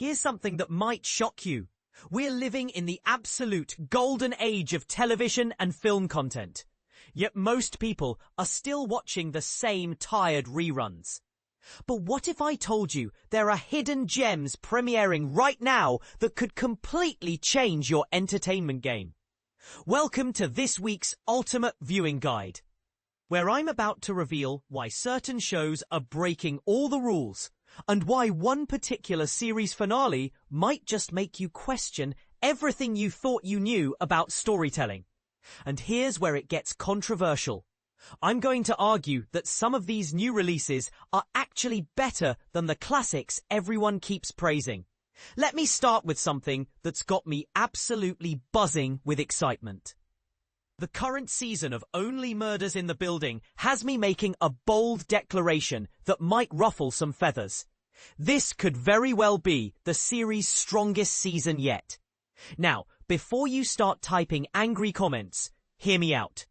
Here's something that might shock you. We're living in the absolute golden age of television and film content. Yet most people are still watching the same tired reruns. But what if I told you there are hidden gems premiering right now that could completely change your entertainment game? Welcome to this week's Ultimate Viewing Guide, where I'm about to reveal why certain shows are breaking all the rules and why one particular series finale might just make you question everything you thought you knew about storytelling. And here's where it gets controversial. I'm going to argue that some of these new releases are actually better than the classics everyone keeps praising. Let me start with something that's got me absolutely buzzing with excitement. The current season of Only Murders in the Building has me making a bold declaration that might ruffle some feathers. This could very well be the series' strongest season yet. Now, before you start typing angry comments, hear me out.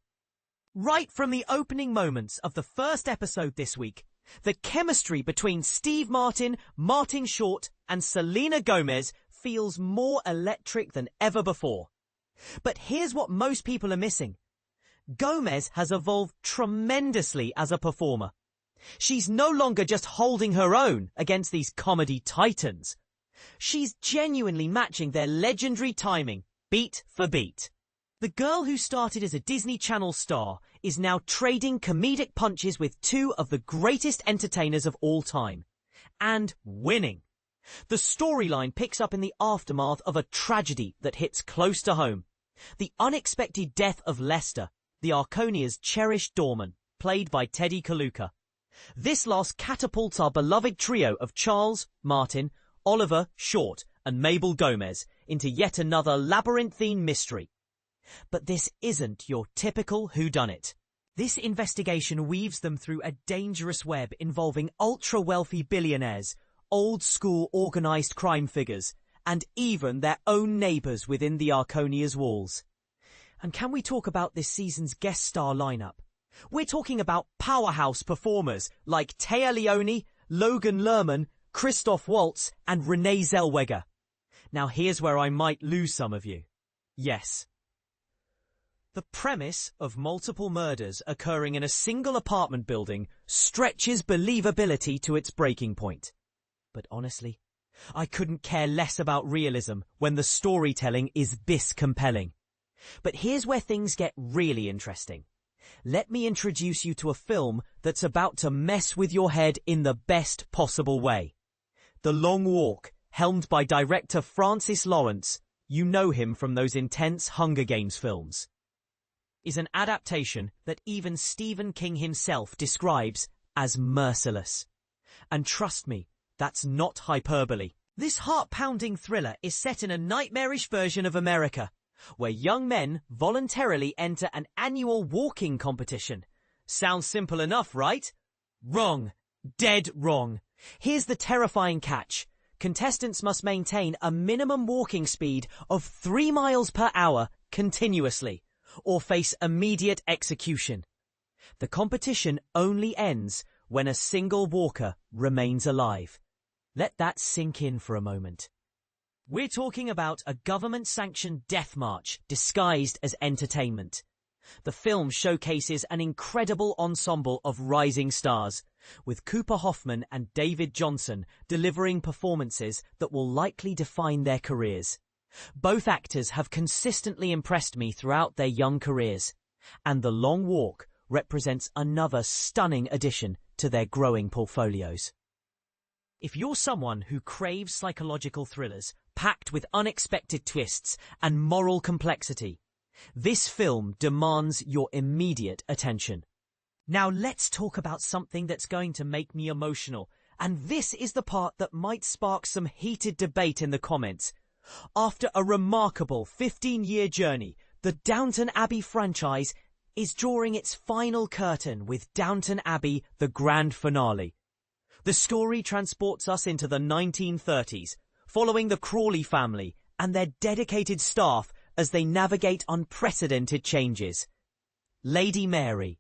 Right from the opening moments of the first episode this week, the chemistry between Steve Martin, Martin Short, and Selena Gomez feels more electric than ever before. But here's what most people are missing. Gomez has evolved tremendously as a performer. She's no longer just holding her own against these comedy titans. She's genuinely matching their legendary timing, beat for beat. The girl who started as a Disney Channel star is now trading comedic punches with two of the greatest entertainers of all time. And winning. The storyline picks up in the aftermath of a tragedy that hits close to home. The unexpected death of Lester, the Arconia's cherished doorman, played by Teddy Kaluka. This loss catapults our beloved trio of Charles, Martin, Oliver, Short, and Mabel Gomez into yet another labyrinthine mystery. But this isn't your typical whodunit. This investigation weaves them through a dangerous web involving ultra-wealthy billionaires, old-school organized crime figures, and even their own neighbors within the Arconia's walls. And can we talk about this season's guest star lineup? We're talking about powerhouse performers like Téa Leoni, Logan Lerman, Christoph Waltz, and Renee Zellweger. Now here's where I might lose some of you. Yes. The premise of multiple murders occurring in a single apartment building stretches believability to its breaking point. But honestly, I couldn't care less about realism when the storytelling is this compelling. But here's where things get really interesting. Let me introduce you to a film that's about to mess with your head in the best possible way. The Long Walk, helmed by director Francis Lawrence, you know him from those intense Hunger Games films, is an adaptation that even Stephen King himself describes as merciless. And trust me, that's not hyperbole. This heart-pounding thriller is set in a nightmarish version of America, where young men voluntarily enter an annual walking competition. Sounds simple enough, right? Wrong. Dead wrong. Here's the terrifying catch. Contestants must maintain a minimum walking speed of 3 miles per hour continuously, or face immediate execution. The competition only ends when a single walker remains alive. Let that sink in for a moment. We're talking about a government-sanctioned death march disguised as entertainment. The film showcases an incredible ensemble of rising stars, with Cooper Hoffman and David Johnson delivering performances that will likely define their careers. Both actors have consistently impressed me throughout their young careers, and The Long Walk represents another stunning addition to their growing portfolios. If you're someone who craves psychological thrillers packed with unexpected twists and moral complexity, this film demands your immediate attention. Now let's talk about something that's going to make me emotional, and this is the part that might spark some heated debate in the comments. After a remarkable 15-year journey, the Downton Abbey franchise is drawing its final curtain with Downton Abbey, the grand finale. The story transports us into the 1930s, following the Crawley family and their dedicated staff as they navigate unprecedented changes. Lady Mary,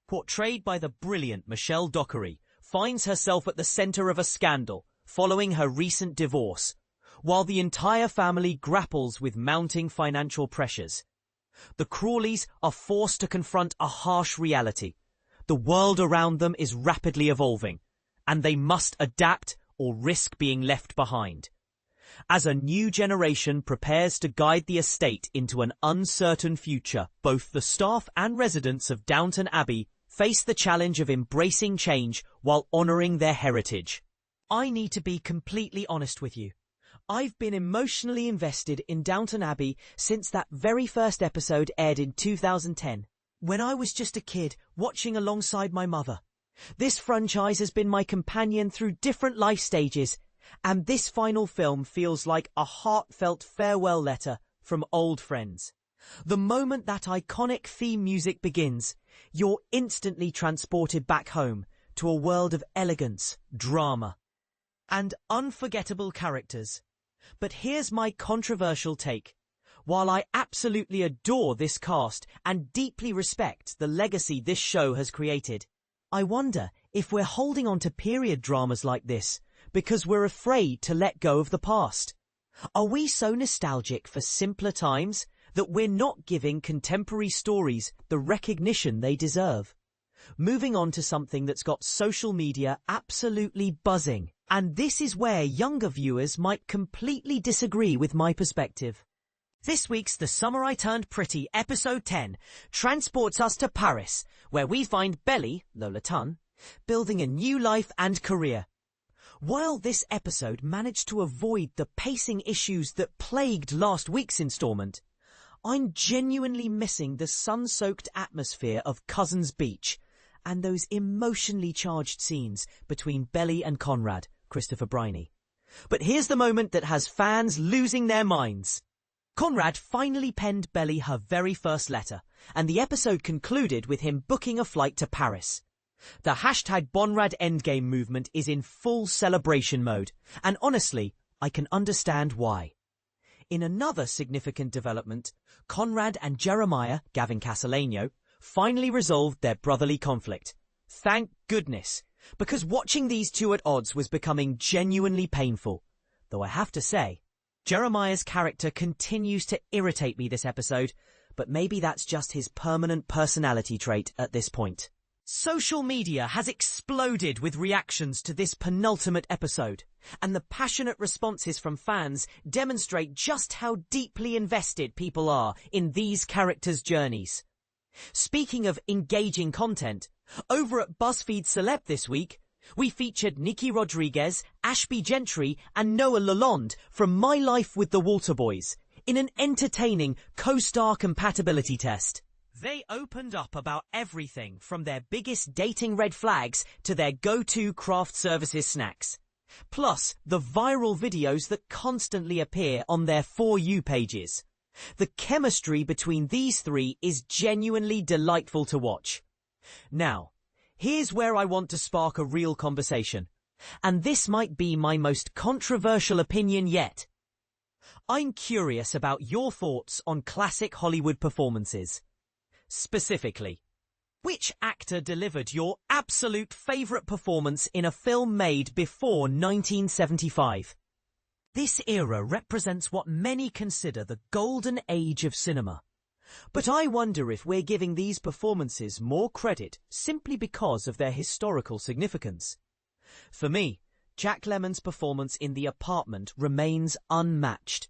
portrayed by the brilliant Michelle Dockery, finds herself at the centre of a scandal following her recent divorce, while the entire family grapples with mounting financial pressures. The Crawleys are forced to confront a harsh reality. The world around them is rapidly evolving, and they must adapt or risk being left behind. As a new generation prepares to guide the estate into an uncertain future, both the staff and residents of Downton Abbey face the challenge of embracing change while honouring their heritage. I need to be completely honest with you. I've been emotionally invested in Downton Abbey since that very first episode aired in 2010, when I was just a kid watching alongside my mother. This franchise has been my companion through different life stages, and this final film feels like a heartfelt farewell letter from old friends. The moment that iconic theme music begins, you're instantly transported back home to a world of elegance, drama, and unforgettable characters. But here's my controversial take. While I absolutely adore this cast and deeply respect the legacy this show has created, I wonder if we're holding on to period dramas like this because we're afraid to let go of the past. Are we so nostalgic for simpler times that we're not giving contemporary stories the recognition they deserve? Moving on to something that's got social media absolutely buzzing. And this is where younger viewers might completely disagree with my perspective. This week's The Summer I Turned Pretty, Episode 10, transports us to Paris, where we find Belly, Lola Tunn, building a new life and career. While this episode managed to avoid the pacing issues that plagued last week's instalment, I'm genuinely missing the sun-soaked atmosphere of Cousins Beach and those emotionally charged scenes between Belly and Conrad, Christopher Briney. But here's the moment that has fans losing their minds. Conrad finally penned Belly her very first letter, and the episode concluded with him booking a flight to Paris. The #Bonrad Endgame movement is in full celebration mode, and honestly, I can understand why. In another significant development, Conrad and Jeremiah, Gavin Castellano, finally resolved their brotherly conflict. Thank goodness, because watching these two at odds was becoming genuinely painful. Though I have to say, Jeremiah's character continues to irritate me this episode, but maybe that's just his permanent personality trait at this point. Social media has exploded with reactions to this penultimate episode, and the passionate responses from fans demonstrate just how deeply invested people are in these characters' journeys. Speaking of engaging content, over at BuzzFeed Celeb this week, we featured Nikki Rodriguez, Ashby Gentry and Noah Lalonde from My Life with the Waterboys in an entertaining co-star compatibility test. They opened up about everything from their biggest dating red flags to their go-to craft services snacks. Plus, the viral videos that constantly appear on their For You pages. The chemistry between these three is genuinely delightful to watch. Now, here's where I want to spark a real conversation, and this might be my most controversial opinion yet. I'm curious about your thoughts on classic Hollywood performances. Specifically, which actor delivered your absolute favourite performance in a film made before 1975? This era represents what many consider the golden age of cinema. But I wonder if we're giving these performances more credit simply because of their historical significance. For me, Jack Lemmon's performance in The Apartment remains unmatched.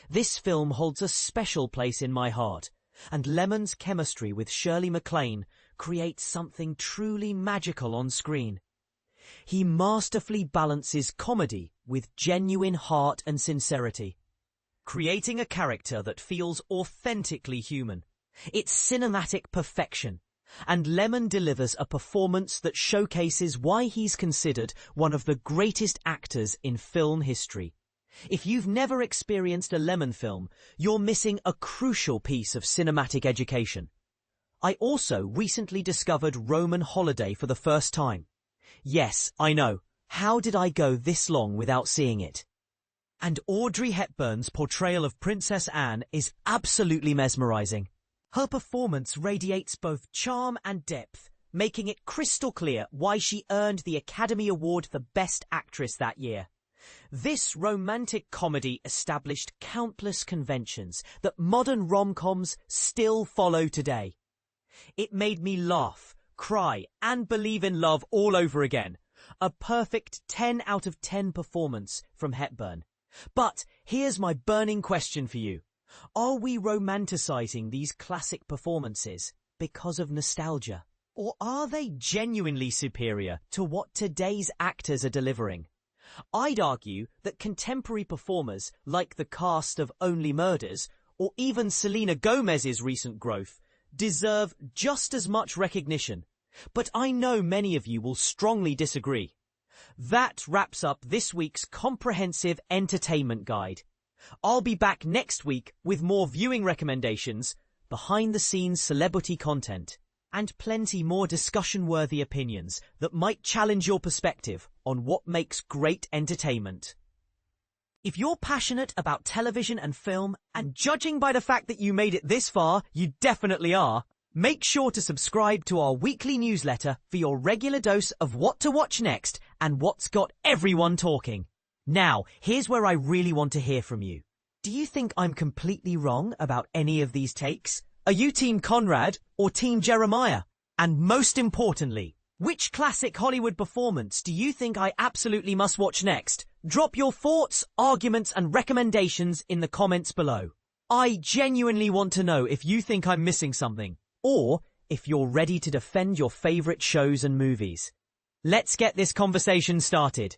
This film holds a special place in my heart, and Lemmon's chemistry with Shirley MacLaine creates something truly magical on screen. He masterfully balances comedy with genuine heart and sincerity, creating a character that feels authentically human. It's cinematic perfection, and Lemmon delivers a performance that showcases why he's considered one of the greatest actors in film history. If you've never experienced a Lemmon film, you're missing a crucial piece of cinematic education. I also recently discovered Roman Holiday for the first time. Yes, I know. How did I go this long without seeing it? And Audrey Hepburn's portrayal of Princess Anne is absolutely mesmerizing. Her performance radiates both charm and depth, making it crystal clear why she earned the Academy Award for Best Actress that year. This romantic comedy established countless conventions that modern rom-coms still follow today. It made me laugh, cry, and believe in love all over again. A perfect 10 out of 10 performance from Hepburn. But here's my burning question for you. Are we romanticizing these classic performances because of nostalgia? Or are they genuinely superior to what today's actors are delivering? I'd argue that contemporary performers like the cast of Only Murders, or even Selena Gomez's recent growth, deserve just as much recognition. But I know many of you will strongly disagree. That wraps up this week's comprehensive entertainment guide. I'll be back next week with more viewing recommendations, behind-the-scenes celebrity content, and plenty more discussion-worthy opinions that might challenge your perspective on what makes great entertainment. If you're passionate about television and film, and judging by the fact that you made it this far, you definitely are, make sure to subscribe to our weekly newsletter for your regular dose of what to watch next and what's got everyone talking. Now, here's where I really want to hear from you. Do you think I'm completely wrong about any of these takes? Are you Team Conrad or Team Jeremiah? And most importantly, which classic Hollywood performance do you think I absolutely must watch next? Drop your thoughts, arguments, and recommendations in the comments below. I genuinely want to know if you think I'm missing something, or if you're ready to defend your favorite shows and movies. Let's get this conversation started.